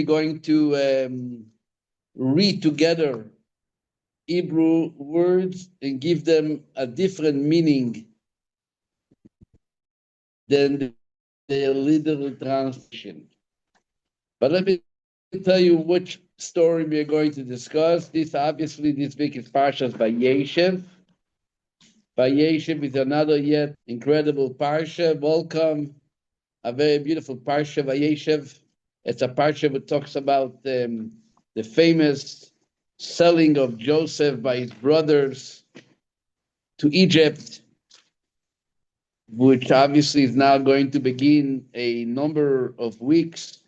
going to read together Hebrew words and give them a different meaning than the literal translation. But let me tell you which story we are going to discuss. This week is Parsha's Vayeshev. Vayeshev is another yet incredible Parsha. Welcome, a very beautiful Parsha, Vayeshev. It's a Parsha that talks about the famous selling of Joseph by his brothers to Egypt, which obviously is now going to begin a number of weeks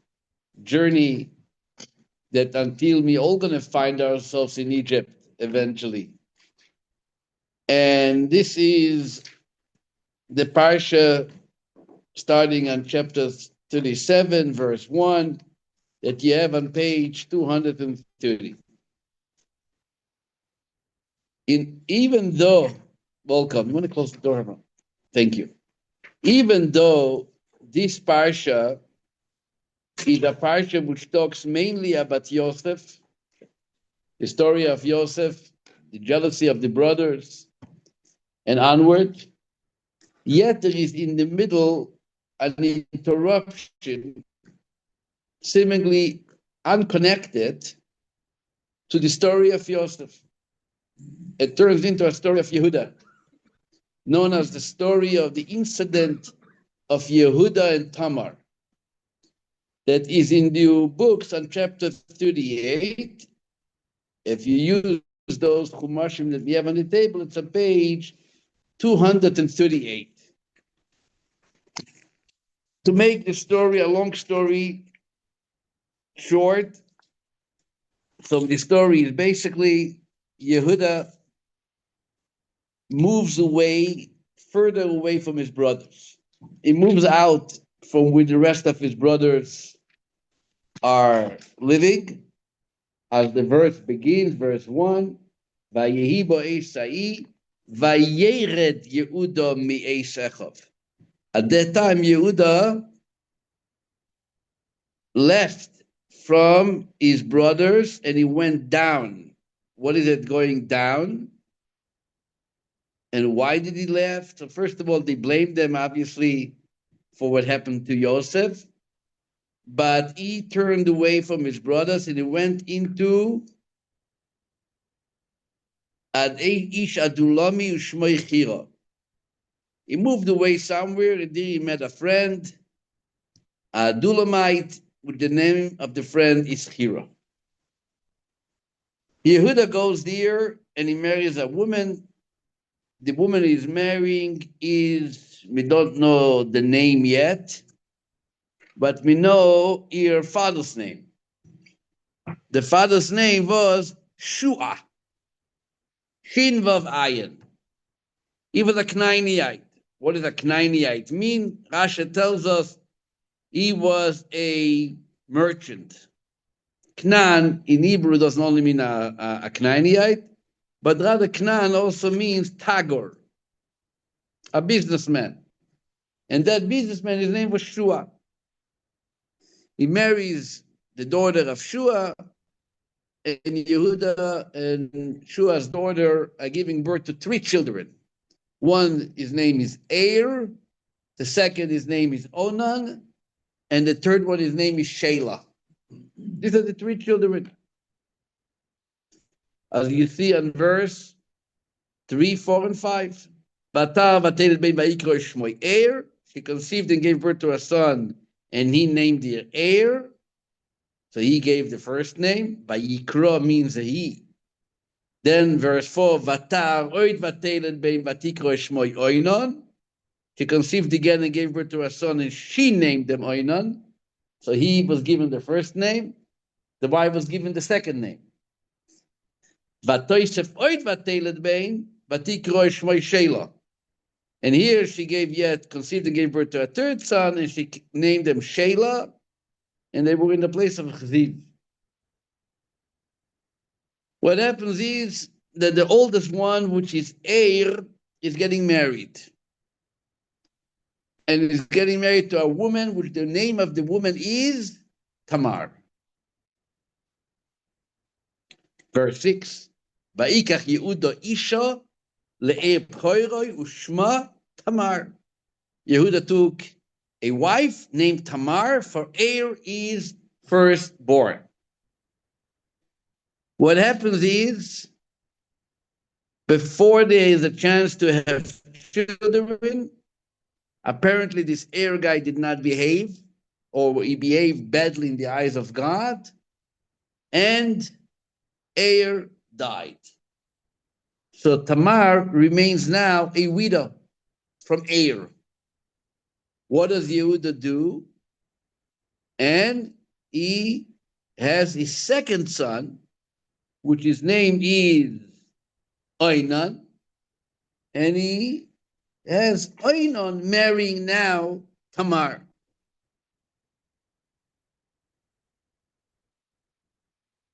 journey that until we all going to find ourselves in Egypt eventually. And this is the Parsha starting on chapter 37, verse 1, that you have on page 230. Even though, welcome, you want to close the door, Rabbi? Thank you. Even though this Parsha is a Parsha which talks mainly about Yosef, the story of Yosef, the jealousy of the brothers, and onward, yet there is in the middle an interruption seemingly unconnected to the story of Yosef. It turns into a story of Yehuda, known as the story of the incident of Yehuda and Tamar, that is in the books on chapter 38. If you use those chumashim that we have on the table, it's on page 238. To make the story, a long story, short, so the story is basically Yehuda moves away, further away from his brothers. He moves out from where the rest of his brothers are living. As the verse begins, verse 1, Vayehi bo Esai, Vayered Yehuda mi Esechov. At that time, Yehuda left from his brothers and he went down. What is it going down? And why did he left? So first of all, they blamed them, obviously, for what happened to Yosef. But he turned away from his brothers and he went into Ad Ish Adulami Ushmoi Chira. He moved away somewhere and there he met a friend, a Dulamite, with the name of the friend is Chira. Yehuda goes there and he marries a woman. The woman he's marrying we don't know the name yet, but we know her father's name. The father's name was Shua, Shin Vav Ayin. He was a Knainiite. What does a Knainiite mean? Rashi tells us he was a merchant. Knan in Hebrew doesn't only mean a Knainiite, but rather Knan also means Tagor, a businessman. And that businessman, his name was Shua. He marries the daughter of Shua, and Yehuda and Shua's daughter are giving birth to 3 children. One, his name is Er, the second, his name is Onan, and the third one, his name is Shelah. These are the 3 children. As you see on verse 3, 4, and 5. She conceived and gave birth to a son, and he named her Er. So he gave the first name. Vayikra means a he. Then verse 4, Vatar oid vateled bein vatikra shmoi Oinon. She conceived again and gave birth to a son, and she named him Oinon. So he was given the first name. The wife was given the second name. Vatoisef oid vateled bein vatikra shmoi Shelah. And here she conceived and gave birth to a third son, and she named him Shelah, and they were in the place of Chziv. What happens is that the oldest one, which is Er, is getting married. and is getting married to a woman which the name of the woman is Tamar. Verse 6. Vayikach Yehuda isha le'er bchoiroi ushma Tamar. Yehuda took a wife named Tamar, for Er is firstborn. What happens is, before there is a chance to have children, apparently this Er guy did not behave, or he behaved badly in the eyes of God, and Er died. So Tamar remains now a widow from Er. What does Yehuda do? And he has a second son, which his name is Oinan, and he has Oinan marrying now Tamar.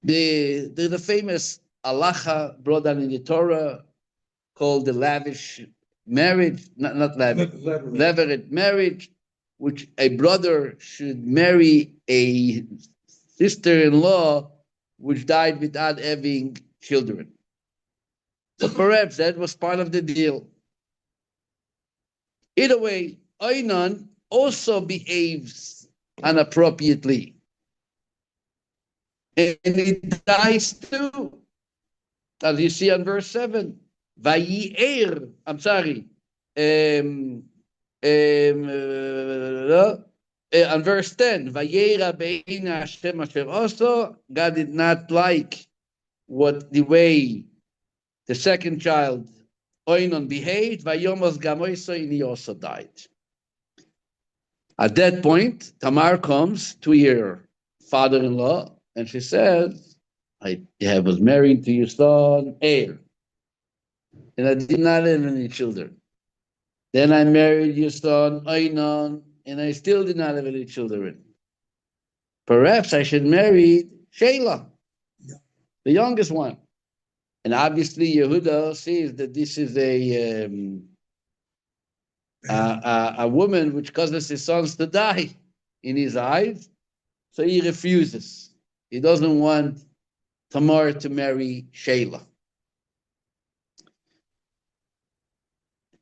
There's a famous halacha brought down in the Torah called the lavish marriage, not lavish, levirate marriage, which a brother should marry a sister-in-law which died without having children. So perhaps that was part of the deal. Either way, Oinan also behaves inappropriately. And he dies too. As you see on verse 7. Vayi'er, I'm sorry. On verse 10, Vayera be'ina Hashem asher oso, God did not like the way the second child, Oinon, behaved. Vayomos gamoiso, and he also died. At that point, Tamar comes to her father-in-law, and she says, I was married to your son, Er, and I did not have any children. Then I married your son, Oinon, and I still did not have any children. Perhaps I should marry Sheila, the youngest one. And obviously, Yehuda sees that this is a woman which causes his sons to die in his eyes, so he refuses. He doesn't want Tamar to marry Sheila.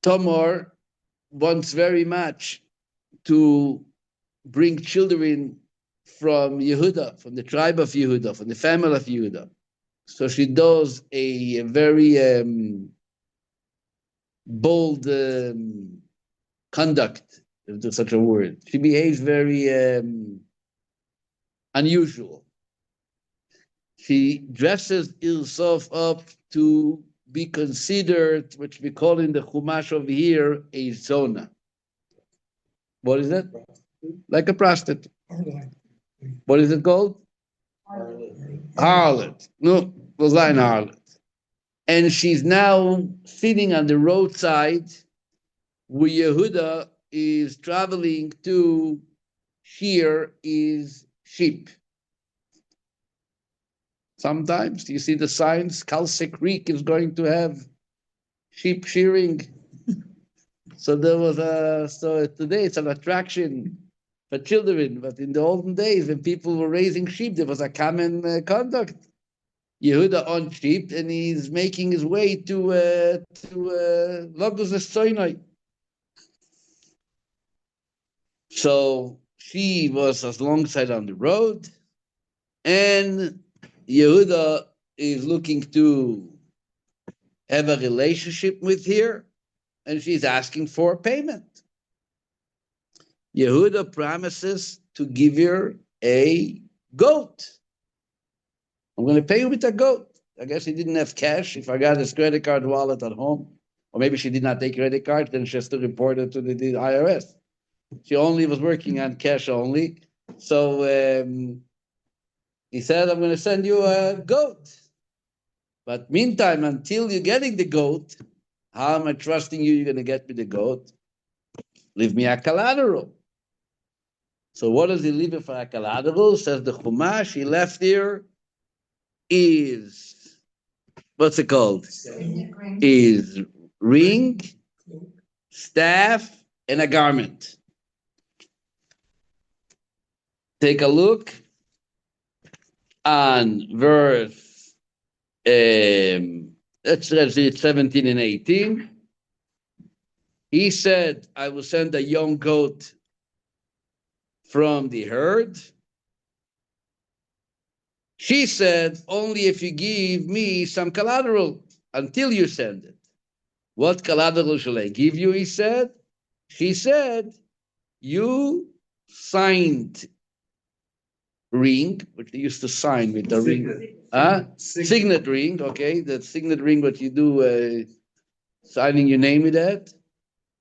Tamar wants very much to bring children from Yehuda, from the tribe of Yehuda, from the family of Yehuda. So she does a very bold conduct, if there's such a word. She behaves very unusual. She dresses herself up to be considered, which we call in the Chumash over here, a zona. What is it? Like a prostitute. What is it called? Harlot. No, was like an harlot. And she's now sitting on the roadside where Yehuda is traveling to shear his sheep. Sometimes you see the signs, Kalse Creek is going to have sheep shearing. So today it's an attraction for children, but in the olden days when people were raising sheep, there was a common conduct. Yehuda on sheep, and he's making his way to Lagos Sinai. So she was alongside on the road, and Yehuda is looking to have a relationship with her, and she's asking for payment. Yehuda promises to give her a goat. I'm going to pay you with a goat. I guess he didn't have cash. He forgot his credit card wallet at home. Or maybe she did not take credit card, then she has to report it to the IRS. She only was working on cash only. So he said, I'm going to send you a goat. But meantime, until you're getting the goat, how am I trusting you? You're going to get me the goat? Leave me a collateral. So what does he leave it for a collateral? Says the Chumash, he left here is, what's it called? Is ring, staff, and a garment. Take a look on verse, let's read 17 and 18. He said, I will send a young goat from the herd. She said, only if you give me some collateral until you send it. What collateral shall I give you? He said. She said, you signed ring, which they used to sign with the ring. Signet ring, okay. The signet ring, what you do, signing your name with that.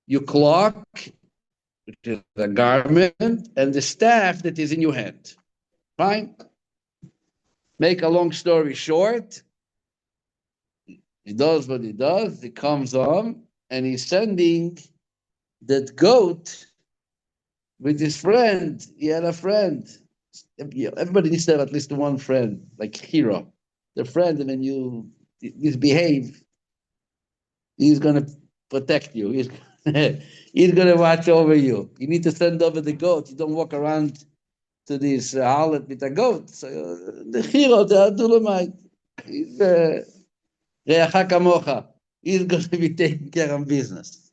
Your clock, which is a garment, and the staff that is in your hand. Fine. Make a long story short, he does what he does. He comes on, and he's sending that goat with his friend. He had a friend. Everybody needs to have at least one friend, like hero. The friend, and then you misbehave, he's going to protect you. He's going to watch over you. You need to send over the goat. You don't walk around to this harlot with a goat. So the hero, the Adulamite, he's Reacha Kamocha. He's going to be taking care of business.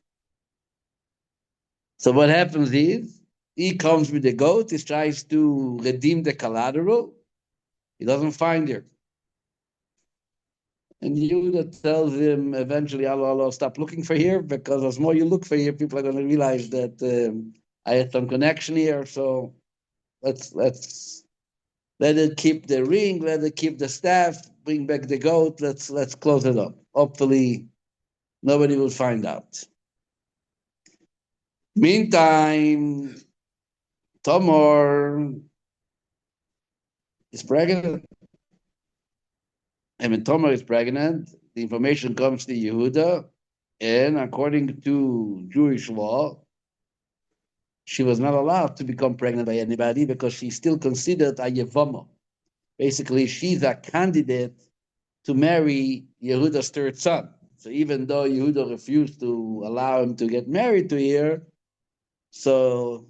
So what happens is, he comes with the goat, he tries to redeem the collateral, he doesn't find her. And Yehuda tells him eventually, Allah, stop looking for here, because as more you look for here, people are going to realize that I had some connection here, so let's let it keep the ring, let it keep the staff, bring back the goat, let's close it up. Hopefully, nobody will find out. Meantime, Tamar is pregnant. And when Tamar is pregnant, the information comes to Yehuda, and according to Jewish law, she was not allowed to become pregnant by anybody because she's still considered a Yevama. Basically, she's a candidate to marry Yehuda's third son. So even though Yehuda refused to allow him to get married to her, so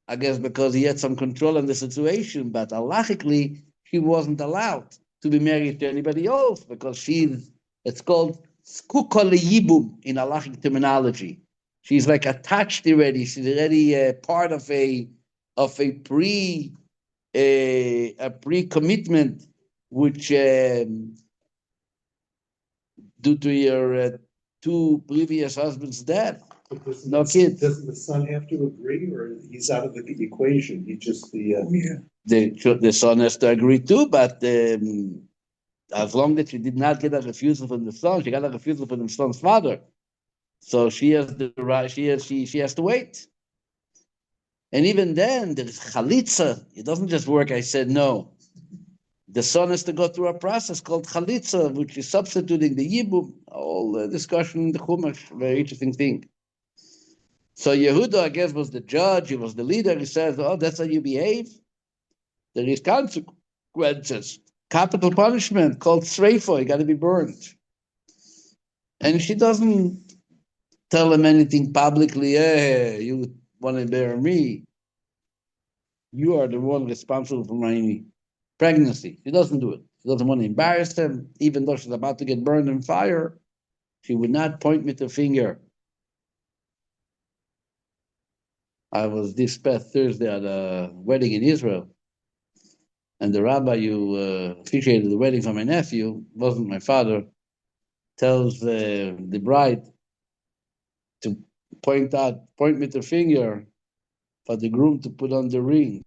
I guess because he had some control on the situation, but halachically, she wasn't allowed to be married to anybody else because it's called skukol yibum in halachic terminology. She's like attached already. She's already part of a pre-commitment, which due to your two previous husbands' death. No kids. Doesn't the son have to agree, or he's out of the equation? He just the son has to agree too, but as long as she did not get a refusal from the son, she got a refusal from the son's father. So she has the right. She has to wait. And even then, there's chalitza. It doesn't just work. I said no. The son has to go through a process called chalitza, which is substituting the yibum. All the discussion in the Chumash, very interesting thing. So Yehuda, I guess, was the judge. He was the leader. He says, "Oh, that's how you behave. There is consequences, capital punishment called sreifa. You got to be burned." And she doesn't tell him anything publicly. Hey, you want to bury me? You are the one responsible for my pregnancy. She doesn't do it. She doesn't want to embarrass him, even though she's about to get burned in fire. She would not point with the finger. I was this past Thursday at a wedding in Israel, and the rabbi who officiated the wedding for my nephew, wasn't my father, tells the bride to point with the finger for the groom to put on the ring.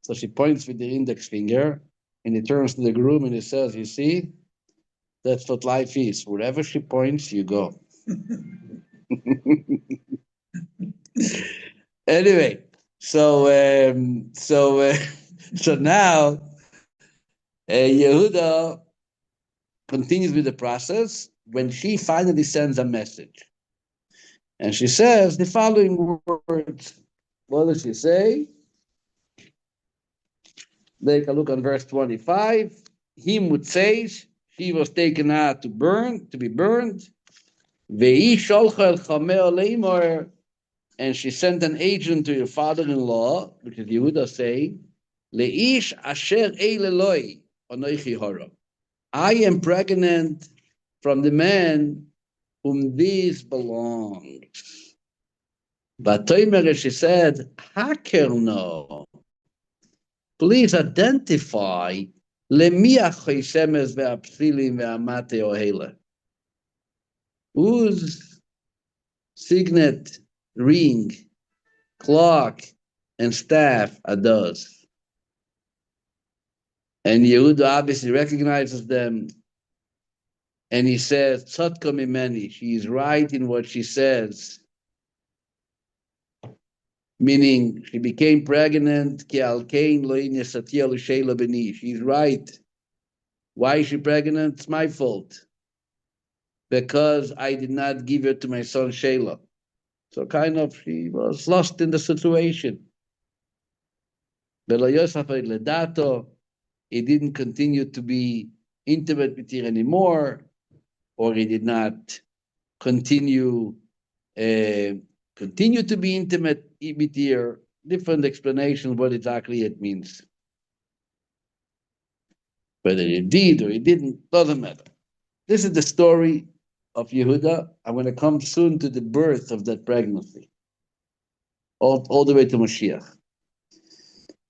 So she points with the index finger, and he turns to the groom and he says, "You see, that's what life is. Wherever she points, you go." Anyway, so now Yehuda continues with the process when she finally sends a message. And she says the following words. What does she say? Take a look on verse 25. He mutzeis, she was taken out to be burned. Ve'i sholcha el chameh leimor, and she sent an agent to your father-in-law, which is Yehuda, saying, Leish asher eileloi anoichi hora. I am pregnant from the man whom this belongs. But Toimer, she said, Haker no. Please identify lemiach choisemes ve'apsilim ve'amate ohela. Whose signet, ring, clock, and staff are those? And Yehuda obviously recognizes them, and he says, Tzadka mimeni, she is right in what she says, meaning she became pregnant, ki alkein lo inyasatiya l'sheila beni. She's right. Why is she pregnant? It's my fault. Because I did not give her to my son Sheila. So kind of she was lost in the situation. He didn't continue to be intimate with her anymore, or he did not continue to be intimate with her. Different explanations what exactly it means. Whether he did or he didn't, doesn't matter. This is the story of Yehuda. I'm going to come soon to the birth of that pregnancy, all the way to Moshiach.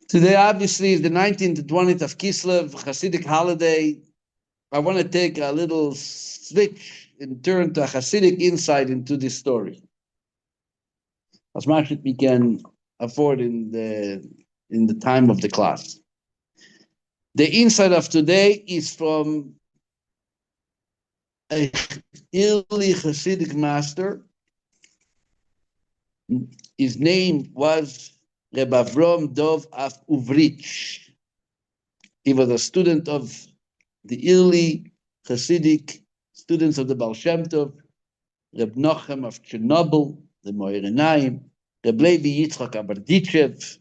Today, obviously, is the 19th to 20th of Kislev, Hasidic holiday. I want to take a little switch and turn to a Hasidic insight into this story, as much as we can afford in the time of the class. The insight of today is from a early Hasidic master. His name was Rabbi Avrom Dov of Uvrich. He was a student of the early Hasidic students of the Baal Shem Tov, Reb Nochem of Chernobyl, the Moirenaim, Reb Levi Yitzchak Aberditchev.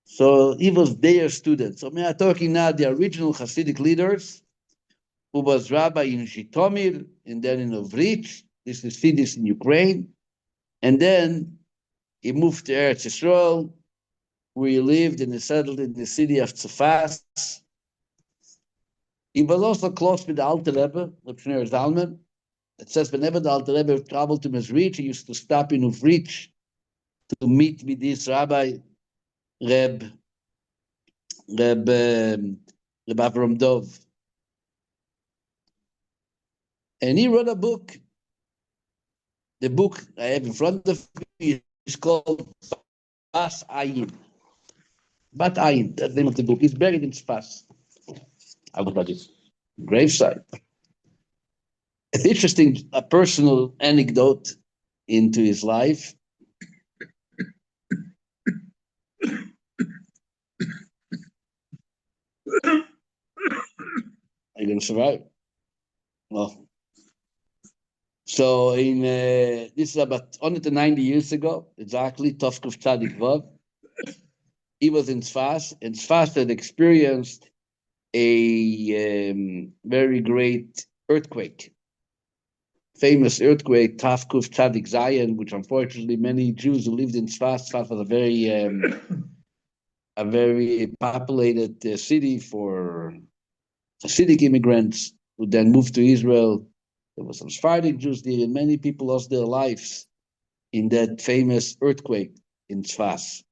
So he was their student. So we are talking now the original Hasidic leaders, who was rabbi in Zhitomir, and then in Uvrich. This is cities in Ukraine. And then he moved to Eretz Yisrael, where he lived and he settled in the city of Tzfas. He was also close with the Alter Rebbe, Reb Shneur Zalman. It says whenever the Alter Rebbe traveled to Mezrich, he used to stop in Uvrich to meet with this rabbi, Reb Avram Dov. And he wrote a book. The book I have in front of me is called Bas Ayin. Bat Ayin, that's the name of the book. He's buried in Sfas. I look at his gravesite. It's interesting, a personal anecdote into his life. Are you going to survive? Well, so this is about 190 years ago, exactly, Tovkuf Tzadik Vav. He was in Sfas, and Sfas had experienced a very great earthquake. Famous earthquake, Tavkuf Tzadik Zayin, which unfortunately many Jews who lived in Sfas was a very populated city for Hasidic immigrants who then moved to Israel. There were some Sephardic Jews there, and many people lost their lives in that famous earthquake in Sfas.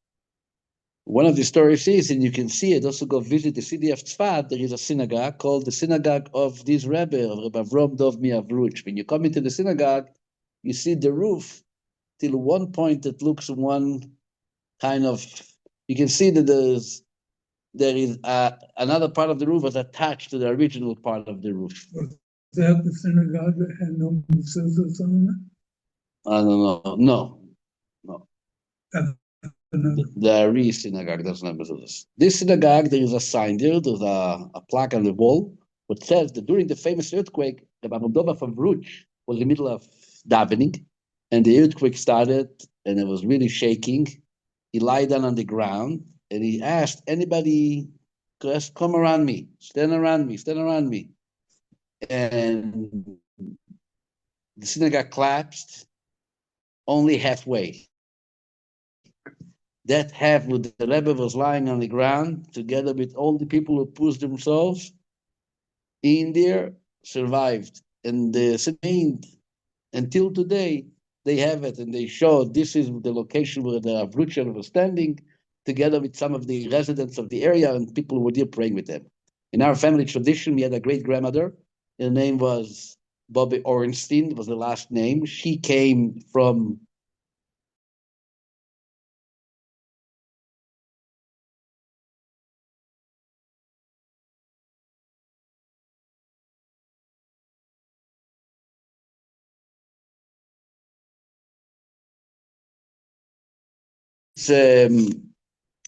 One of the stories is, and you can see it, also go visit the city of Tzfat, there is a synagogue called the synagogue of this Rebbe, of Rabbi Avrom Dov Miavruch. When you come into the synagogue, you see the roof till one point that looks one kind of, you can see that there is another part of the roof was attached to the original part of the roof. Was that the synagogue that had no mezuzahs on it? I don't know. No. Another. The Ari synagogue doesn't have mezuzahs. This synagogue, there is a sign there, there's a plaque on the wall, which says that during the famous earthquake, the Rabbi Dova from Vruch was in the middle of davening, and the earthquake started, and it was really shaking. He lied down on the ground, and he asked anybody, just come around me, stand around me. And the synagogue collapsed only halfway. that half where the Rebbe was lying on the ground, together with all the people who pushed themselves in there, survived. And remained until today. They have it, and they show this is the location where the Avruchel was standing, together with some of the residents of the area, and people were there praying with them. In our family tradition, we had a great grandmother. Her name was Bobby Orenstein, was the last name. She came from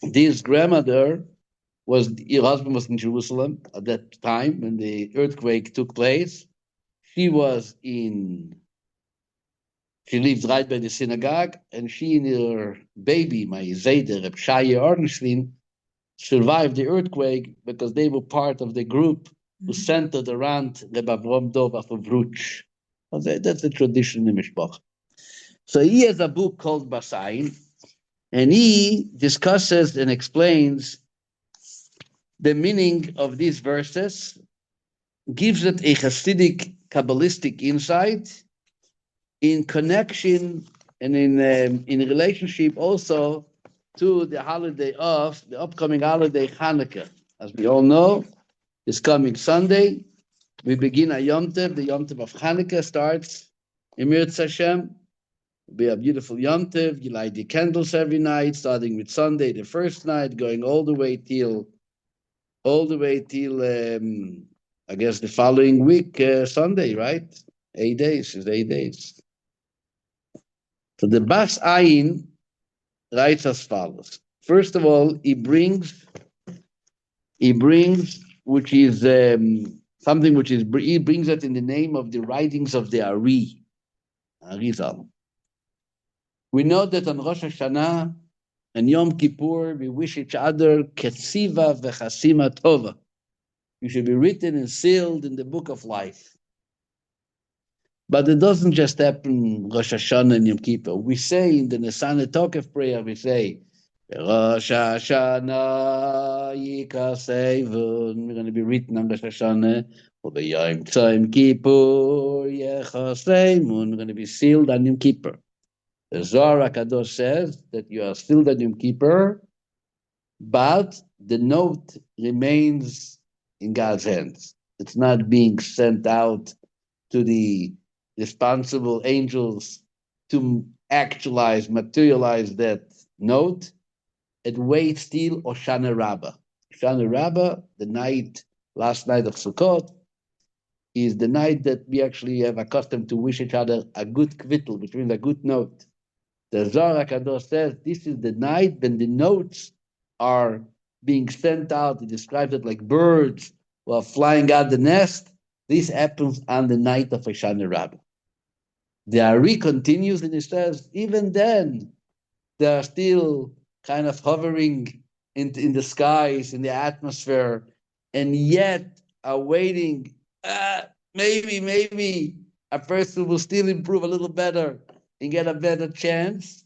this grandmother was her husband was in Jerusalem at that time when the earthquake took place. She was in She lives right by the synagogue, and she and her baby, my Zayder, Reb Shaya Ornstein, survived the earthquake because they were part of the group who centered around Reb Avrom Dov of Vruch. That's a tradition in Mishpach. So he has a book called Basayin, and he discusses and explains the meaning of these verses, gives it a Hasidic Kabbalistic insight in connection and in relationship also to the holiday of the upcoming holiday Hanukkah. As we all know, this coming Sunday, we begin a Yom Tov. The Yom Tov of Hanukkah starts in Mirz Hashem. It'll be a beautiful Yom Tov. You light the candles every night, starting with Sunday, the first night, going all the way till I guess the following week, Sunday, right? 8 days is 8 days. So the Bas Ayin writes as follows. First of all, he brings, which is something which is, he brings it in the name of the writings of the Arizal. We know that on Rosh Hashanah and Yom Kippur, we wish each other Ketziva v'chasima tova. You should be written and sealed in the book of life. But it doesn't just happen Rosh Hashanah and Yom Kippur. We say in the Nesane Tokef prayer, we say, Rosh Hashanah Yikasevun. We're going to be written on Rosh Hashanah. For the Yom Kippur Yechaseimun. We're going to be sealed on Yom Kippur. The Zohar HaKadosh says that you are sealed on Yom Kippur, but the note remains in God's hands. It's not being sent out to the responsible angels to actualize, materialize that note. It waits till Oshana Rabbah. Oshana Rabbah, the night, last night of Sukkot, is the night that we actually have accustomed to wish each other a good kvittel, which means a good note. The Zohar HaKadosh says this is the night when the notes are being sent out. He describes it like birds who are flying out the nest. This happens on the night of Hoshana Rabbah. The Ari continues and he says, even then, they are still kind of hovering in the skies, in the atmosphere, and yet are waiting. Maybe a person will still improve a little better and get a better chance.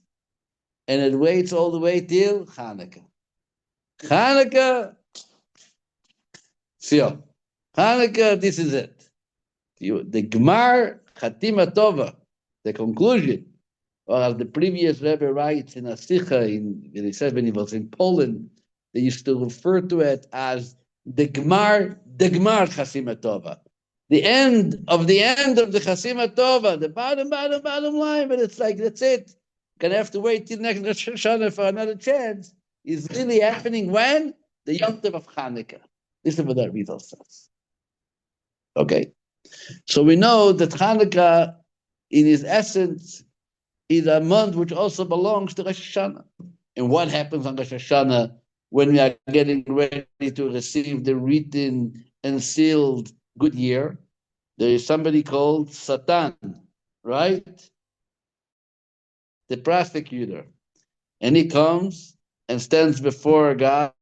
And it waits all the way till Hanukkah. Hanukkah, so Hanukkah, this is it. The Gemar Chatima Tova, the conclusion, or as the previous Rebbe writes in a Sikha, he says when he was in Poland, they used to refer to it as the Gemar Chasima Tova. The end of the Chasima Tova, the bottom line, but it's like, that's it. Gonna have to wait till next Rosh Hashanah for another chance. Is really happening when? The Yom Tov of Hanukkah. This is what that Rizal says. Okay. So we know that Hanukkah, in its essence, is a month which also belongs to Rosh Hashanah. And what happens on Rosh Hashanah when we are getting ready to receive the written and sealed good year? There is somebody called Satan, right? The prosecutor. And he comes and stands before God.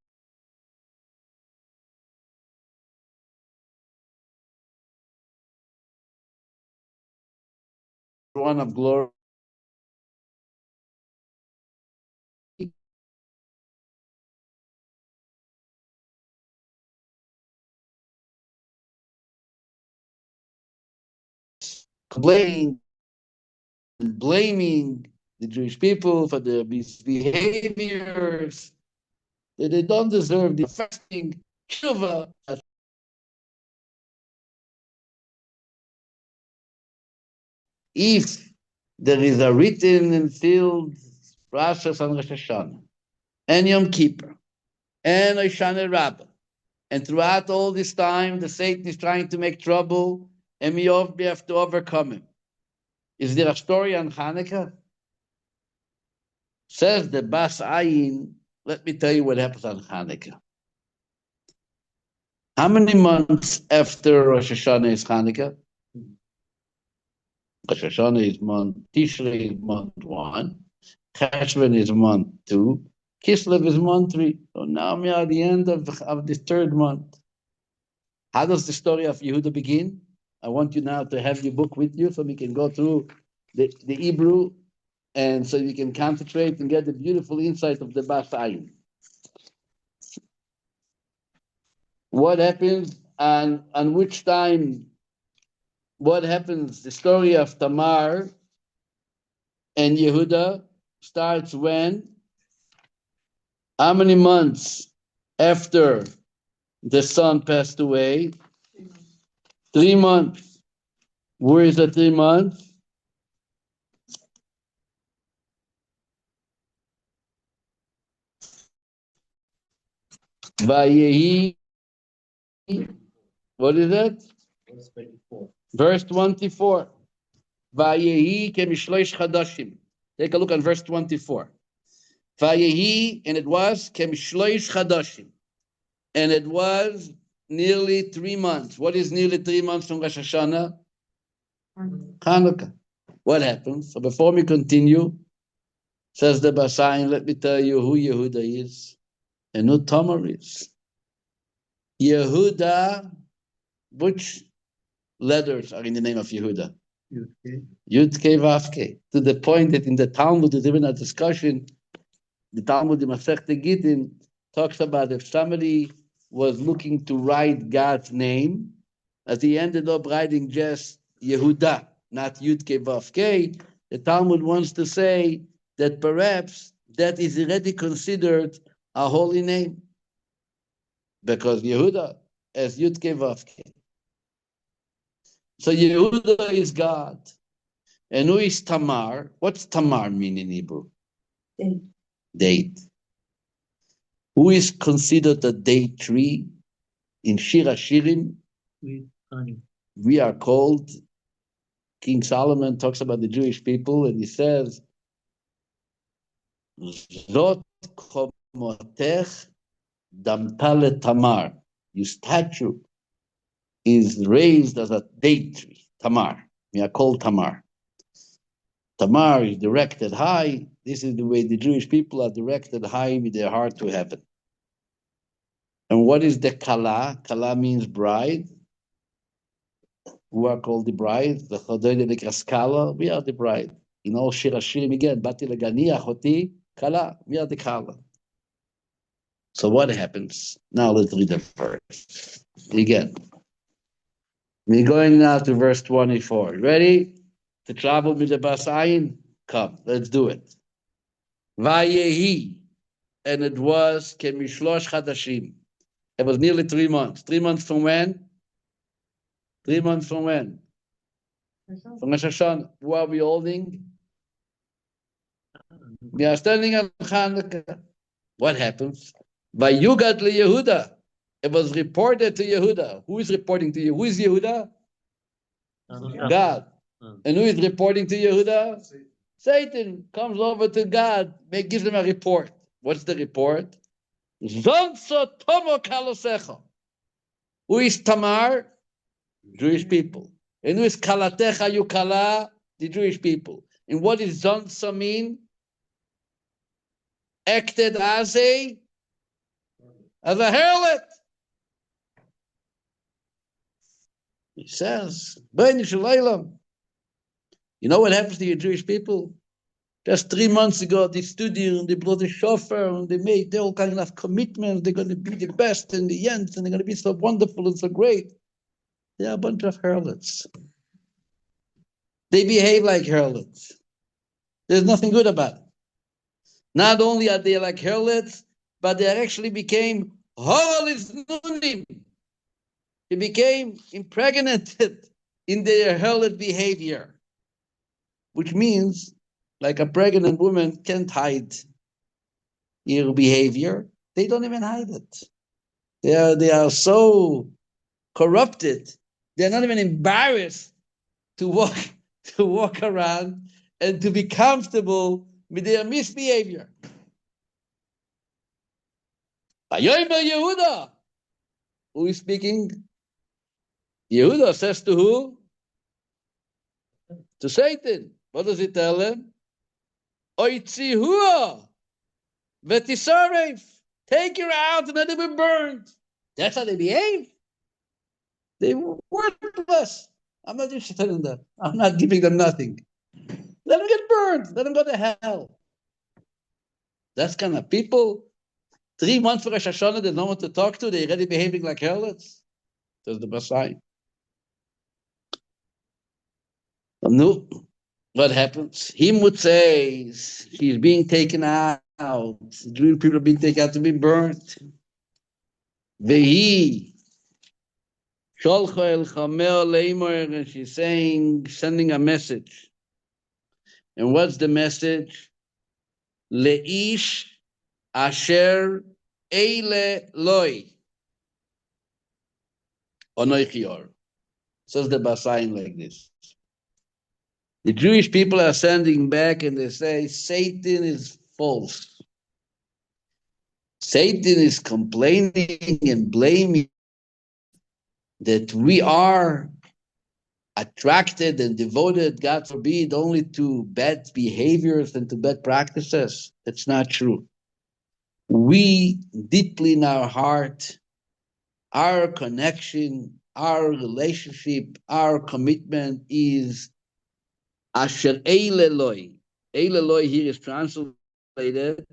One of glory. complaining and blaming the Jewish people for their misbehaviors, that they don't deserve the fasting, tshuva. If there is a written and sealed Parsha on Rosh Hashanah, and Yom Kippur, and Hoshana Rabbah, and throughout all this time, the Satan is trying to make trouble, and we have to overcome him. Is there a story on Hanukkah? Says the Bas Ayin, let me tell you what happens on Hanukkah. How many months after Rosh Hashanah is Hanukkah? Rosh Hashanah is month, Tishrei is month 1, Cheshvan is month 2, Kislev is month 3. So now we are at the end of the third month. How does the story of Yehuda begin? I want you now to have your book with you so we can go through the Hebrew and so you can concentrate and get the beautiful insight of the Bas Ayin. What happens and on which time, what happens, the story of Tamar and Yehuda starts when? How many months after the son passed away? 3 months. Where is the 3 months? Vayehi, what is it? Verse 24. Verse 24. Vayehi kemishloish chadashim. Take a look on verse 24. Vayehi, and it was kemishloish chadashim. And it was nearly 3 months. What is nearly 3 months from Rosh Hashanah? Hanukkah. What happens? So before we continue, says the Bas Ayin, let me tell you who Yehuda is and who Tamar is. Yehuda, which letters are in the name of Yehuda? Yud Kei Vav Kei. To the point that in the Talmud, there's even a discussion. The Talmud, the Masechta Gittin, talks about if somebody was looking to write God's name, as he ended up writing just Yehuda, not Yud Kei Vav Kei, the Talmud wants to say that perhaps that is already considered a holy name, because Yehuda as Yud Kei Vav Kei. So Yehuda is God. And who is Tamar? What's Tamar mean in Hebrew? Date. Who is considered a date tree? In Shir HaShirim, we are called, King Solomon talks about the Jewish people, and he says, Zot komotech damtale Tamar. Your statue is raised as a date tree, Tamar. We are called Tamar. Tamar is directed high. This is the way the Jewish people are directed high with their heart to heaven. And what is the Kala? Kala means bride. Who are called the bride? The Chodei de Kaskala. We are the bride. In all Shir HaShirim again, Bati Legani Achoti Kala. We are the Kala. So what happens? Now let's read the verse. Again. We're going now to verse 24. Ready to travel with the Bas Ayin? Come, let's do it. Vayehi, and it was kemishlosh chadashim. It was nearly 3 months. 3 months from when? 3 months from when? From Rosh Hashanah. Who are we holding? We are standing on Hanukkah. What happens? Vayugad Yehuda. It was reported to Yehuda. Who is reporting to you? Who is Yehuda? God. And who is reporting to Yehuda? Satan comes over to God, gives him a report. What's the report? Zonso tomo kalosecha. Who is Tamar? Jewish people. And who is Kalatecha Yukala? The Jewish people. And what does Zonso mean? Acted as a harlot. He says, you know what happens to your Jewish people? Just 3 months ago, they stood here and they blew the shofar and they made all kinds of commitments. They're going to be the best in the end and they're going to be so wonderful and so great. They are a bunch of harlots. They behave like harlots. There's nothing good about it. Not only are they like harlots, but they actually became horoliznunim. They became impregnated in their harlot behavior, which means like a pregnant woman can't hide her behavior. They don't even hide it. They are so corrupted. They're not even embarrassed to walk around and to be comfortable with their misbehavior. Vayomer Yehuda. Who is speaking? Yehuda says to who? To Satan. What does he tell him? Oitzihua v'tisarev. Take her out and let her be burned. That's how they behave. They were worthless. I'm not interested in that. I'm not giving them nothing. Let them get burned. Let them go to hell. That's kind of people. 3 months for Rosh Hashanah, there's no one to talk to. They're already behaving like harlots. Says the Messiah. No. What happens? Him would say he's being taken out. Jewish people are being taken out to be burnt. Vehi. Sholcha el chamel leimor, and she's saying, sending a message. And what's the message? Leish asher eile loi. Onoichior. Says the Basayin like this. The Jewish people are sending back and they say, Satan is false. Satan is complaining and blaming that we are attracted and devoted, God forbid, only to bad behaviors and to bad practices. That's not true. We, deeply in our heart, our connection, our relationship, our commitment is Asher Eile Loi. Eile Loi here is translated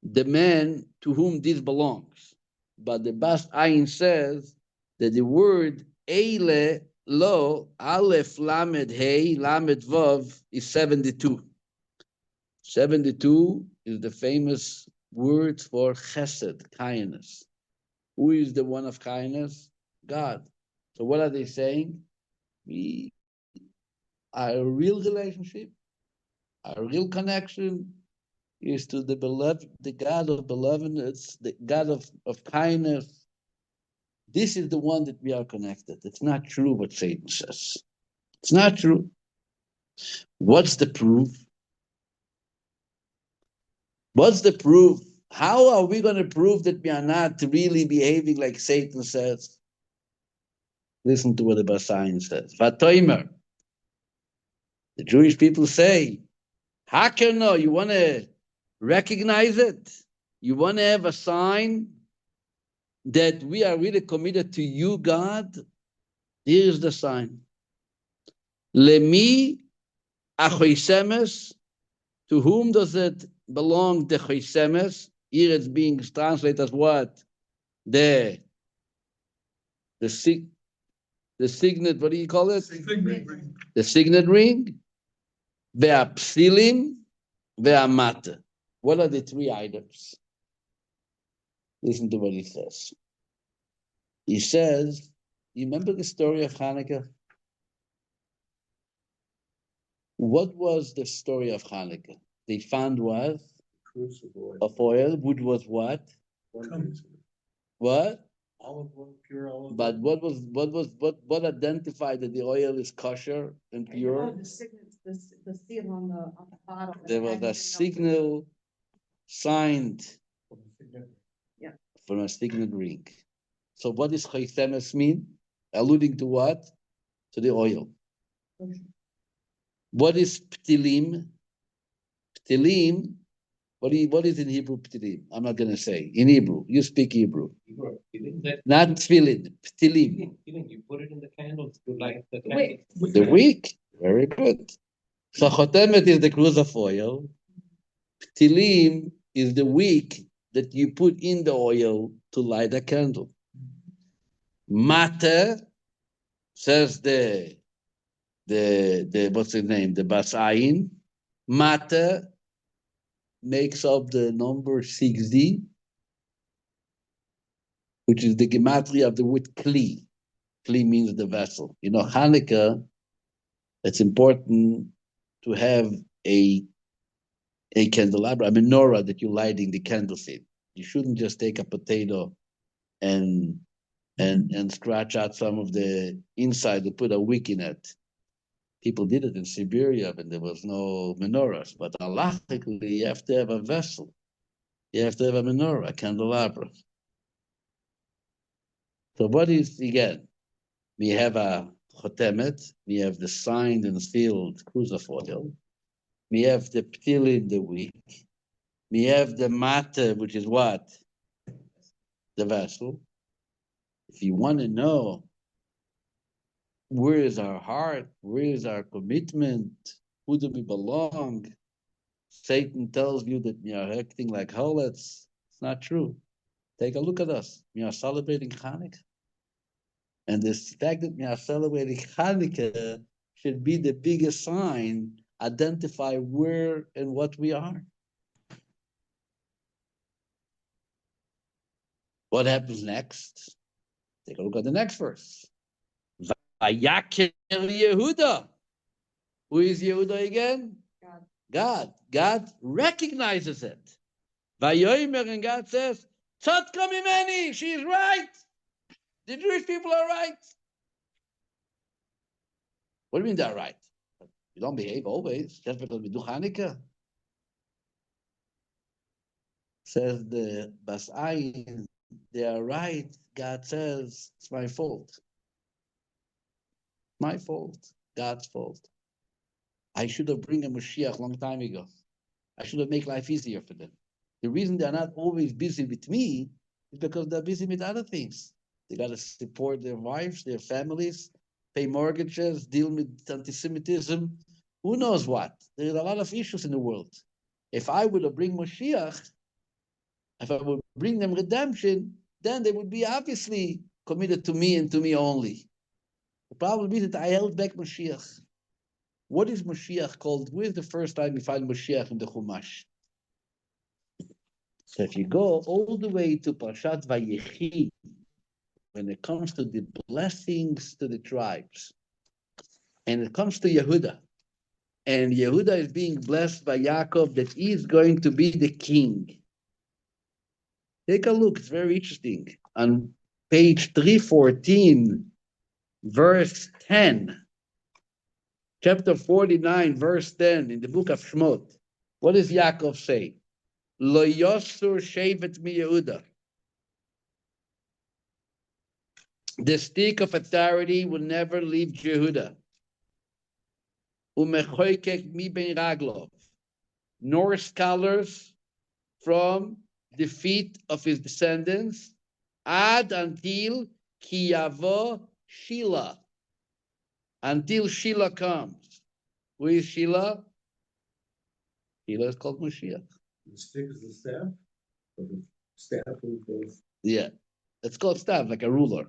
the man to whom this belongs. But the Bas Ayin says that the word Eile Lo, Aleph Lamed Hey, Lamed Vav is 72. 72 is the famous word for chesed, kindness. Who is the one of kindness? God. So what are they saying? Our real relationship, our real connection is to the beloved, the God of belovedness, the God of kindness. This is the one that we are connected. It's not true what Satan says. It's not true. What's the proof? What's the proof? How are we going to prove that we are not really behaving like Satan says? Listen to what the Basayin says. Vatoimer. The Jewish people say, Hakerno, you want to recognize it? You want to have a sign that we are really committed to you, God? Here is the sign. Lemi achoisemes. To whom does it belong, the choisemes? Here it's being translated as what? The signet, what do you call it? Signet ring. The signet ring. Ve'apsilim, ve'amata. What are the 3 items? Listen to what he says. He says, you remember the story of Hanukkah? What was the story of Hanukkah? They found what? Crucible. Of oil, which was what? What? Olive oil, pure olive oil. But what identified that the oil is kosher and pure? Oh, the signet, the seal on the bottle. There was a signal signed from a signet ring. So what does chaytemes mean? Alluding to what? To the oil. What is ptilim? Ptilim, what is in Hebrew ptilim? I'm not going to say. In Hebrew, you speak Hebrew. Not tefillin, ptilim. You put it in the candle to light the Wick. candle. The wick, very good. So chotemet is the cruse of oil. Ptilim is the wick that you put in the oil to light a candle. Matter, says the the what's the name? The Basayin. Mata makes up the number 60, which is the gematria of the word kli. Kli means the vessel. You know, Hanukkah, it's important to have a candelabra, a menorah that you're lighting the candles in. You shouldn't just take a potato and scratch out some of the inside and put a wick in it. People did it in Siberia when there was no menorahs, but halachically you have to have a vessel. You have to have a menorah, a candelabra. So what is, again, we have a chotemet, we have the signed and sealed crucifoil, we have the ptil the wick, we have the mata, which is what? The vessel. If you want to know where is our heart, where is our commitment, who do we belong, Satan tells you that we are acting like harlots. It's not true. Take a look at us. We are celebrating Hanukkah. And this fact that we are celebrating Hanukkah should be the biggest sign, identify where and what we are. What happens next? Take a look at the next verse. Vayaker Yehuda. Who is Yehuda again? God. God recognizes it. Vayomer, and God says, Tzadka mimeni, she is right. The Jewish people are right. What do you mean they're right? We don't behave always, just because we do Hanukkah. Says the Basayin, they are right. God says, it's my fault. My fault. God's fault. I should have bring a Moshiach a long time ago. I should have made life easier for them. The reason they're not always busy with me is because they're busy with other things. They got to support their wives, their families, pay mortgages, deal with anti-Semitism, who knows what. There's a lot of issues in the world. If I would have bring Moshiach, if I would bring them redemption, then they would be obviously committed to me and to me only. The problem is that I held back Moshiach. What is Moshiach called? Where's the first time we find Moshiach in the Chumash? So if you go all the way to Parshat Vayeshev, when it comes to the blessings to the tribes, and it comes to Yehuda, and Yehuda is being blessed by Yaakov that he is going to be the king. Take a look, it's very interesting. On page 314, verse 10, chapter 49, verse 10, in the book of Shmot, what does Yaakov say? Lo yosur shevet mi Yehuda. The stick of authority will never leave Yehuda. Umechoykek mi ben raglov. Nor scholars from the feet of his descendants, ad until Kiyavo Shila, until Shila comes. Who is Shila? Shila is called Moshiach. The stick is the staff, or the staff of the. Yeah, it's called staff, like a ruler.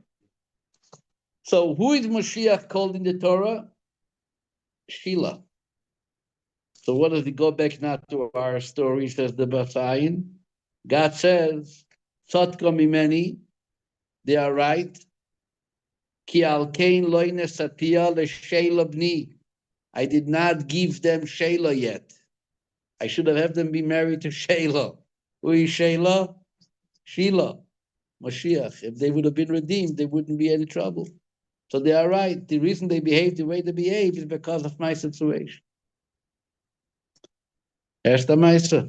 So who is Moshiach called in the Torah? Shila. So what does it go back now to our story, says the Basayin? God says, Tzadka mimeni, they are right. Ki al kein lo nesatia leSheila bni. I did not give them Sheila yet. I should have had them be married to Sheila. Who is Sheila? Sheila, Moshiach. If they would have been redeemed, there wouldn't be any trouble. So they are right. The reason they behave the way they behave is because of my situation. Erster Meister.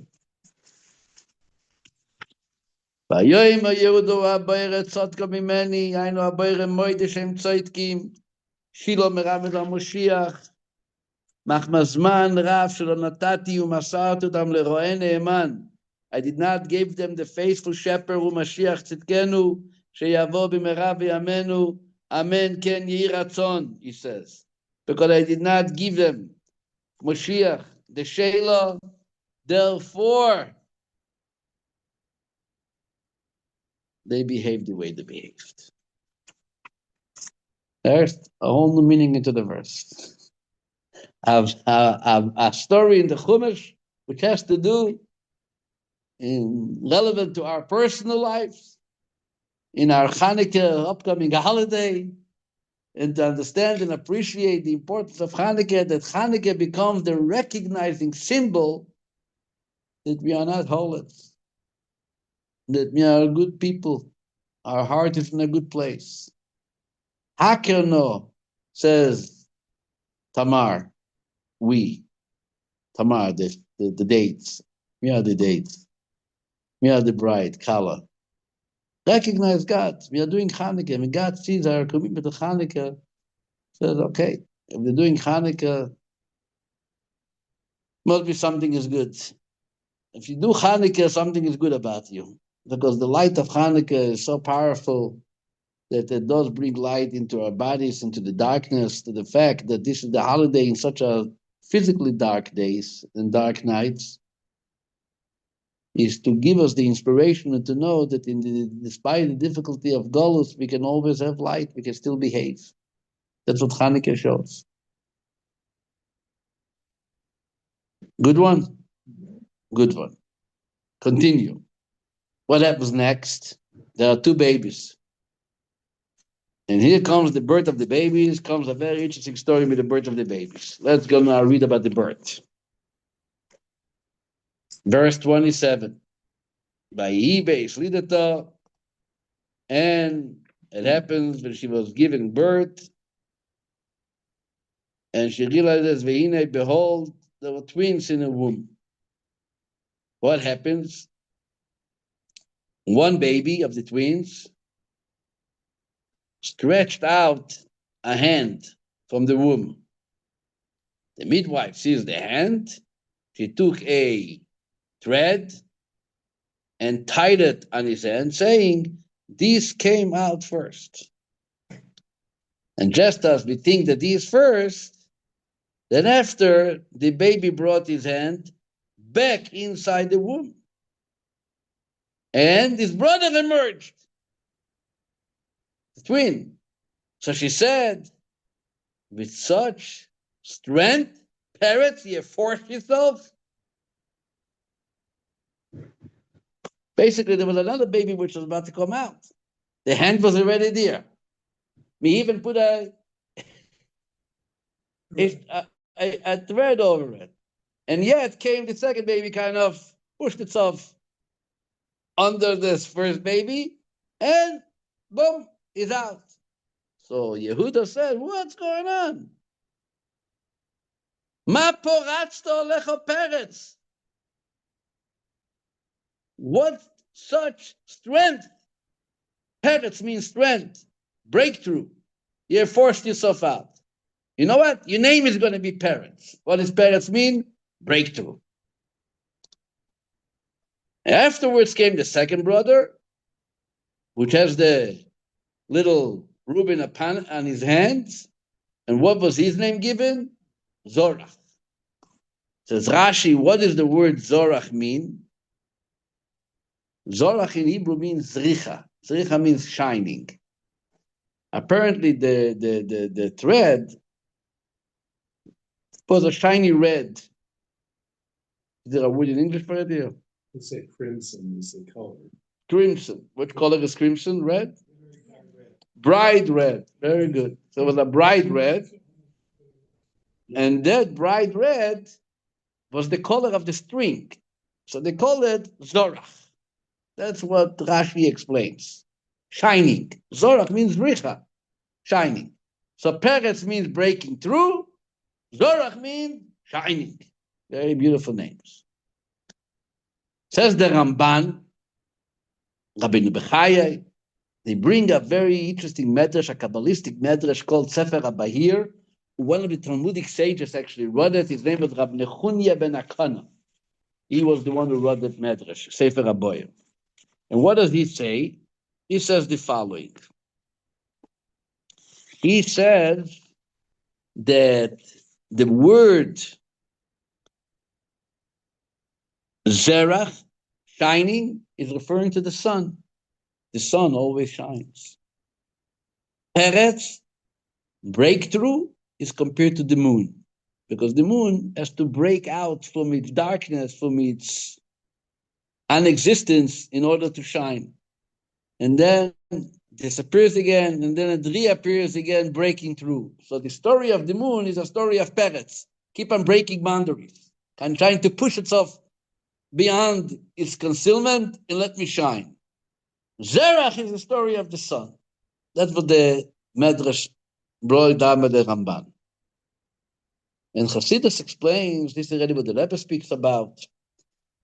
Vayoyim Yehuda Abayre Tzadka mimeni, Ainu Abayre Moide Shem Tzadkim, Shilo meramed al Moshiach, Machmazman Rav Shelo Natati Umasartu Tam Leroe Neeman. I did not give them the faithful shepherd Mashiach Tzidkenu, Sheyavo b'mera v'yamenu, Amen Ken Yehi Ratzon, he says. Because I did not give them Moshiach, the Sheila, therefore they behaved the way they behaved. There's a whole new meaning into the verse. a story in the Chumash which has to do relevant to our personal lives, in our Hanukkah upcoming holiday, and to understand and appreciate the importance of Hanukkah, that Hanukkah becomes the recognizing symbol that we are not homeless, that we are good people, our heart is in a good place. Hakerno, says Tamar, Tamar, the dates. We are the dates. We are the bride, Kala. Recognize God. We are doing Hanukkah. When God sees our commitment to Hanukkah, says, okay, if we're doing Hanukkah, must be something is good. If you do Hanukkah, something is good about you. Because the light of Hanukkah is so powerful that it does bring light into our bodies, into the darkness, to the fact that this is the holiday in such a physically dark days and dark nights, is to give us the inspiration and to know that despite the difficulty of Golus, we can always have light, we can still behave. That's what Hanukkah shows. Good one? Good one. Continue. What happens next? There are two babies. And here comes the birth of the babies, comes a very interesting story with the birth of the babies. Let's go now read about the birth. Verse 27. Vayihi beis lidata, and it happens when she was giving birth, and she realizes, Vehine, behold, there were twins in her womb. What happens? One baby of the twins stretched out a hand from the womb. The midwife sees the hand. She took a thread and tied it on his hand, saying, this came out first. And just as we think that he is first, then after, the baby brought his hand back inside the womb. And his brother emerged, the twin. So she said, with such strength, parrots, you forced yourself. Basically, there was another baby which was about to come out. The hand was already there. We even put a thread over it. And yet came the second baby, kind of pushed itself under this first baby, and boom, is out. So Yehuda said, what's going on? Ma poratzto lecho peretz. What such strength? Peretz means strength, breakthrough. You forced yourself out. You know what? Your name is going to be Peretz. What does Peretz mean? Breakthrough. Afterwards came the second brother, which has the little Reuben on his hands. And what was his name given? Zorach. Says Rashi, what does the word Zorach mean? Zorach in Hebrew means Zricha. Zricha means shining. Apparently the thread was a shiny red. Is there a word in English for it here? You say crimson is the color. Crimson. What color is crimson? Red? Bright red. Very good. So it was a bright red. And that bright red was the color of the string. So they call it Zorach. That's what Rashi explains. Shining. Zorach means Richa. Shining. So Peretz means breaking through. Zorach means shining. Very beautiful names. Says the Ramban, Rabbi Mordechai, they bring a very interesting medrash, a Kabbalistic medrash called Sefer HaBahir. One of the Talmudic sages actually wrote it. His name was Rabbi Nechunya ben Akana. He was the one who wrote that medrash, Sefer HaBahir. And what does he say? He says the following. He says that the word Zerach, shining, is referring to the sun. The sun always shines. Peretz, breakthrough, is compared to the moon. because the moon has to break out from its darkness, from its non-existence in order to shine. And then disappears again, and then it reappears again, breaking through. So the story of the moon is a story of parrots. Keep on breaking boundaries and trying to push itself beyond its concealment and let me shine. Zerach is the story of the sun. That's what the Medrash brought down by the Ramban. And Chassidus explains, this is already what the Rebbe speaks about,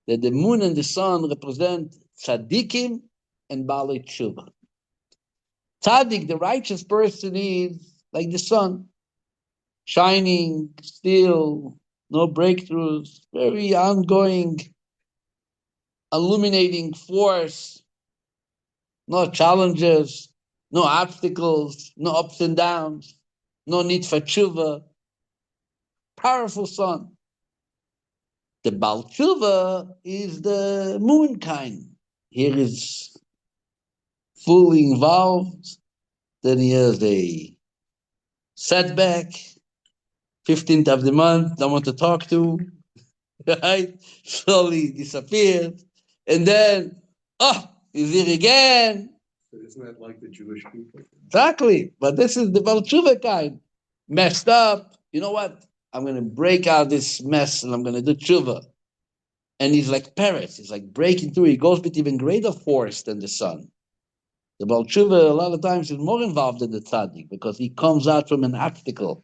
that the moon and the sun represent tzaddikim and Baalei Tshuva. Tzaddik, the righteous person, is like the sun, shining, still, no breakthroughs, very ongoing, illuminating force, no challenges, no obstacles, no ups and downs, no need for tshuva. Powerful sun. The Baal Tshuva is the moon kind. Here is fully involved. Then he has a setback. 15th of the month, don't want to talk to. Right? Slowly disappears. And then, he's here again. So isn't that like the Jewish people? Exactly. But this is the Baal Tshuva kind. Messed up. You know what? I'm going to break out this mess and I'm going to do tshuva. And he's like parrots. He's like breaking through. He goes with even greater force than the sun. The Baal Tshuva, a lot of times, is more involved than the tzaddik because he comes out from an obstacle.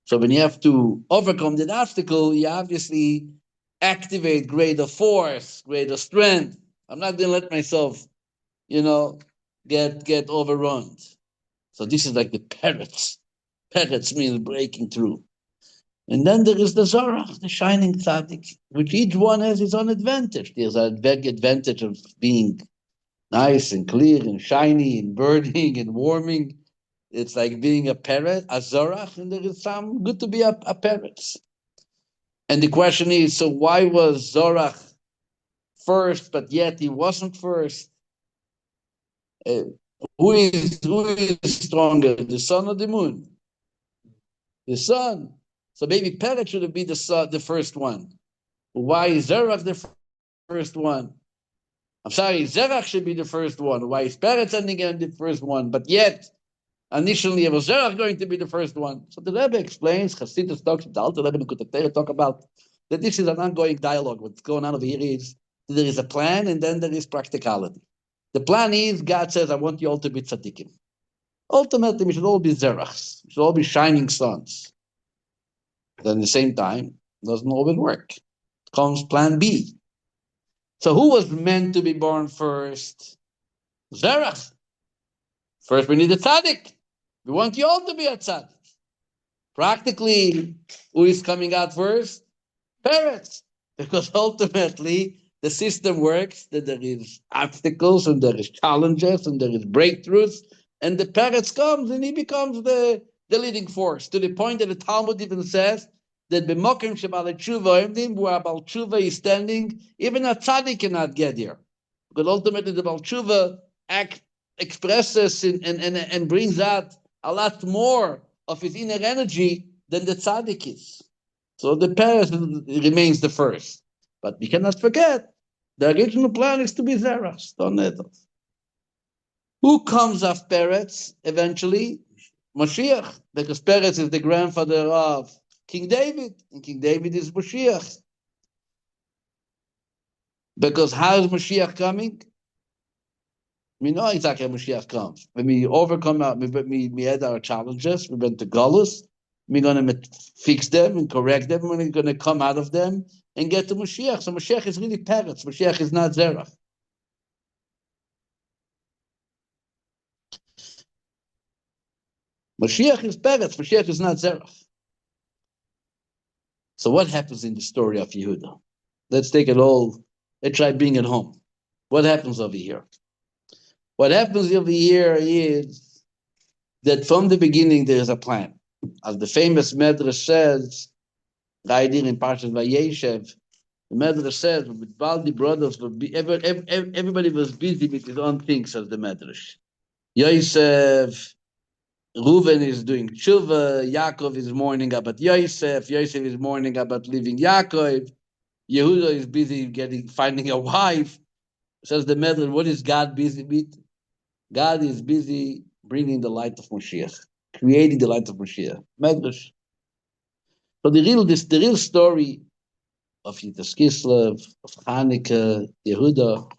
So when you have to overcome that obstacle, you obviously activate greater force, greater strength. I'm not going to let myself, get overrun. So this is like the parrots. Parrots means breaking through. And then there is the Zorach, the shining tzaddik, which each one has its own advantage. There's a big advantage of being nice and clear and shiny and burning and warming. It's like being a parrot, a Zorach, and there is some good to be a parrot. And the question is, so why was Zorach first, but yet he wasn't first? Who is stronger, the sun or the moon? The sun. So maybe parrot should have been the first one. Why is Zerach the first one? I'm sorry, Zerach should be the first one. Why is parrot sending in the first one? But yet, initially, it was Zerach going to be the first one. So the Rebbe explains, Chassidus talks, the Alter Rebbe could talk about that this is an ongoing dialogue. What's going on over here is there is a plan and then there is practicality. The plan is God says, I want you all to be tzaddikim. Ultimately, we should all be Zerachs. We should all be shining suns. But at the same time, it doesn't always work. Comes plan B. So who was meant to be born first? Zerach. First, we need a tzaddik. We want you all to be a tzaddik. Practically, who is coming out first? Parrots. Because ultimately, the system works that there is obstacles and there is challenges and there is breakthroughs. And the parrots comes and he becomes the leading force, to the point that the Talmud even says that b'mokim she'balei tshuva omdim, where a Baal Tshuva is standing, even a tzaddik cannot get here. Because ultimately the Baal Tshuva expresses and brings out a lot more of his inner energy than the tzaddik is. So the parrot remains the first. But we cannot forget, the original plan is to be Zerach, Tornadoes. Who comes off parrots eventually? Moshiach, because Peretz is the grandfather of King David, and King David is Moshiach. Because how is Moshiach coming? We know exactly how Moshiach comes. When we overcome we had our challenges, we went to Galus, we're going to fix them and correct them, and we're going to come out of them and get to Moshiach. So Moshiach is really Peretz, Moshiach is not Zerach. Moshiach is Peretz, Moshiach is not Zerach. So what happens in the story of Yehuda? Let's take it all, let's try bringing it home. What happens over here? What happens over here is that from the beginning there is a plan. As the famous Medrash says, right here in Parsha Vayeshev, the Medrash says, with Baldi brothers, everybody was busy with his own things, says the Medrash. Yosef Reuven is doing tshuva, Yaakov is mourning about Yosef, Yosef is mourning about leaving Yaakov, Yehuda is busy finding a wife. Says the Medrash, what is God busy with? God is busy bringing the light of Moshiach, creating the light of Moshiach. Medrash. So the real story of Yitzhak Kislev, of Hanukkah, Yehuda,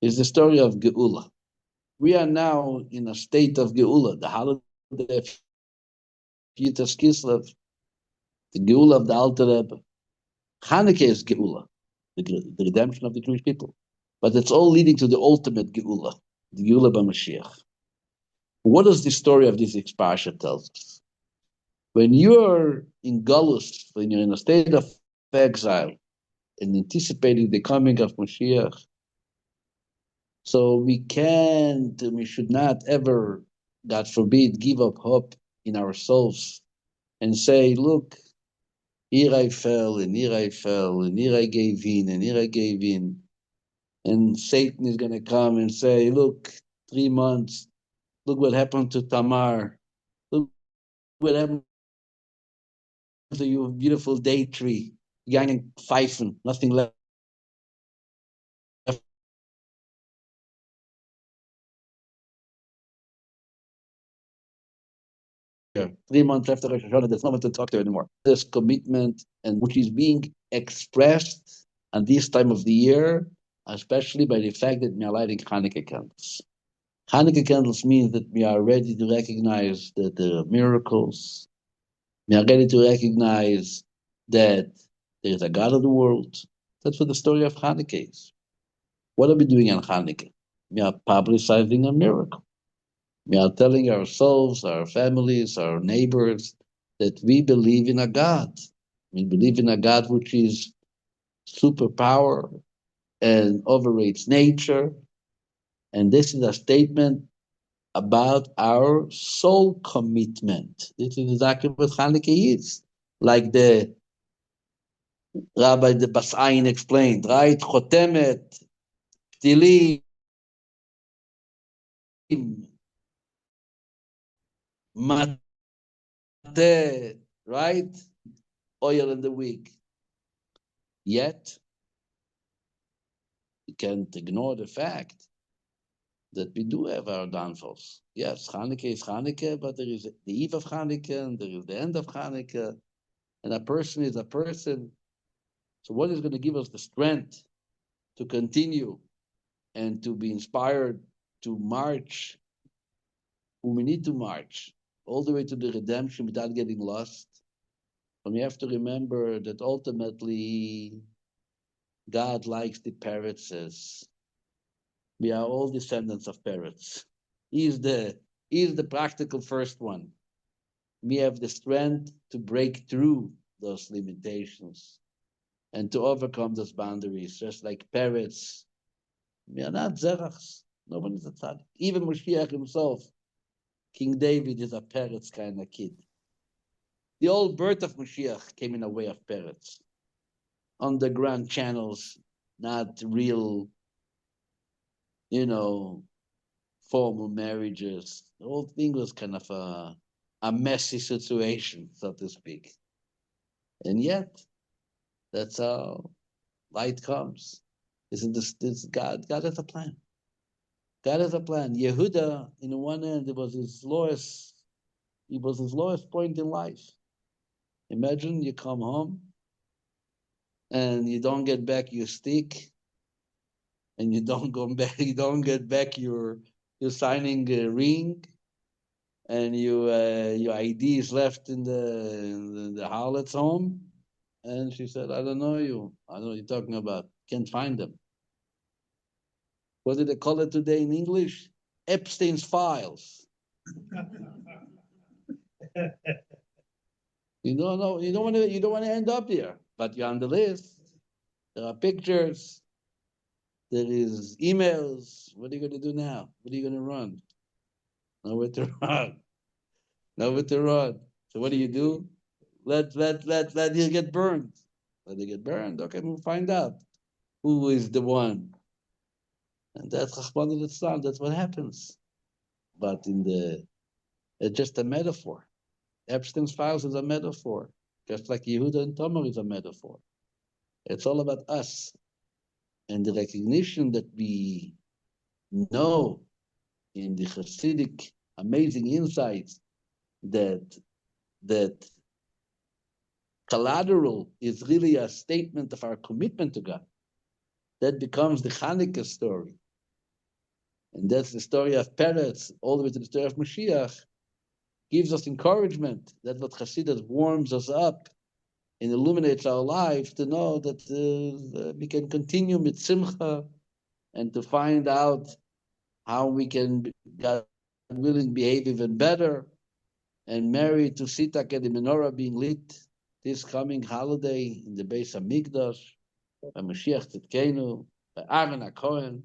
is the story of Geula. We are now in a state of Geula, the holiday of Yitzhak Kislev, the Geula of the Alter Rebbe. Hanukkah is Geula, the redemption of the Jewish people. But it's all leading to the ultimate Geula, the Geula b'Mashiach. What does the story of this Parsha tell us? When you're in Galus, when you're in a state of exile, and anticipating the coming of Moshiach, so we should not ever, God forbid, give up hope in ourselves and say, look, here I fell, and here I fell, and here I gave in, and here I gave in. And Satan is going to come and say, look, 3 months, look what happened to Tamar. Look what happened to your beautiful date tree. Young pfeifen, nothing left. 3 months after Rosh Hashanah, there's no one to talk to anymore. This commitment, and which is being expressed at this time of the year, especially by the fact that we are lighting Hanukkah candles. Hanukkah candles means that we are ready to recognize that there are miracles. We are ready to recognize that there is a God of the world. That's what the story of Hanukkah is. What are we doing on Hanukkah? We are publicizing a miracle. We are telling ourselves, our families, our neighbors, that we believe in a God. We believe in a God which is superpower and overrates nature. And this is a statement about our soul commitment. This is exactly what Hanukkah is. Like the Rabbi the Basayin explained, right? Chotemet, Ptilim, Mateh, right? Oil in the wick. Yet, you can't ignore the fact that we do have our downfalls. Yes, Hanukkah is Hanukkah, but there is the eve of Hanukkah and there is the end of Hanukkah, and a person is a person. So what is going to give us the strength to continue and to be inspired to march when we need to march all the way to the redemption without getting lost? And we have to remember that ultimately God likes the parrots. We are all descendants of parrots. He is the practical first one. We have the strength to break through those limitations and to overcome those boundaries, just like parrots. We are not zerachs. No one is a tzaddik. Even Moshiach himself, King David, is a parrots kind of kid. The whole birth of Moshiach came in a way of parrots. Underground channels, not real, formal marriages. The whole thing was kind of a messy situation, so to speak. And yet, that's how light comes. Isn't this God? God has a plan. God has a plan. Yehuda, in the one end, it was his lowest point in life. Imagine you come home and you don't get back your stick, and you don't go back, you don't get back your signing ring, and your ID is left in the harlot's home. And she said, I don't know you. I don't know what you're talking about. Can't find them. What did they call it today in English? Epstein's files. You don't know. You don't want to end up there. But you're on the list. There are pictures. There is emails. What are you going to do now? What are you going to run? Nowhere to run. Nowhere to run. So what do? Let you get burned. Let it get burned. Okay, we'll find out who is the one. And that's Chachman al Islam. That's what happens. But in the It's just a metaphor. Epstein's files is a metaphor, just like Yehuda and Tamar is a metaphor. It's all about us. And the recognition that we know in the Hasidic amazing insights that collateral is really a statement of our commitment to God. That becomes the Hanukkah story. And that's the story of Peretz, all the way to the story of Moshiach, gives us encouragement. That's what Hasidus warms us up and illuminates our life to know that we can continue with Simcha and to find out how we can, God willing, behave even better and marry to Sitak and the menorah being lit this coming holiday in the Beis Hamikdash, by Moshiach Tzidkenu, by Aaron HaKohen.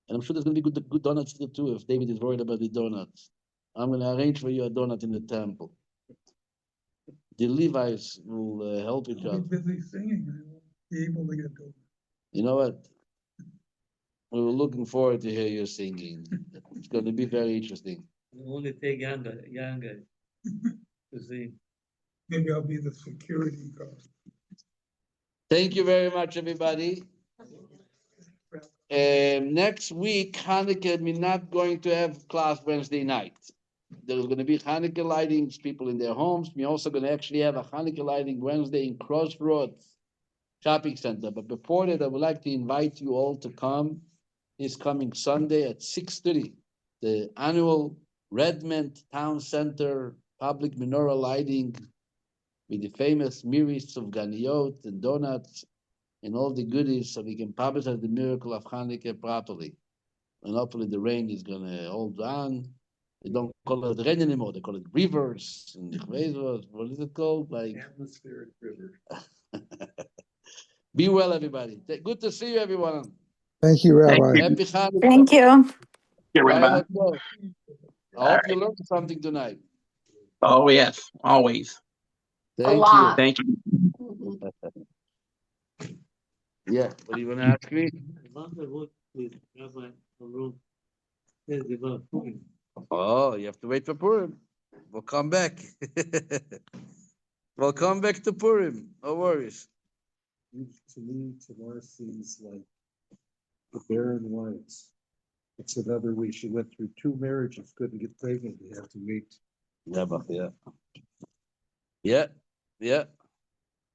And I'm sure there's going to be good donuts there too, if David is worried about the donuts. I'm going to arrange for you a donut in the temple. The Levites will help each I'll other. be busy singing, I won't be able to get to. You know what? We were looking forward to hear you singing. It's going to be very interesting. Only take younger to see. Maybe I'll be the security guard. Thank you very much, everybody. Next week, Hanukkah, we're not going to have class Wednesday night. There's going to be Hanukkah lightings, people in their homes. We're also going to actually have a Hanukkah lighting Wednesday in Crossroads Shopping Center. But before that, I would like to invite you all to come this coming Sunday at 6:30, the annual Redmond Town Center public menorah lighting with the famous miris of ganiyot and donuts and all the goodies, so we can publicize the miracle of Hanukkah properly. And hopefully the rain is going to hold on. They don't call it rain anymore. They call it rivers. And what is it called? Like Atmospheric river. Be well, everybody. Good to see you, everyone. Thank you, Thank Rabbi. you. Happy Hanukkah. Thank you. You're Bye, Rabbi. let's go. I hope you learned something tonight. Oh, yes, always. Thank lot. Thank you. Yeah, what do you want to ask me? Oh, you have to wait for Purim. We'll come back. We'll come back to Purim. No worries. To me, Tamar seems like the barren wives. It's another way she went through 2 marriages, couldn't get pregnant, you have to wait. Yeah, but yeah. Yeah, yeah.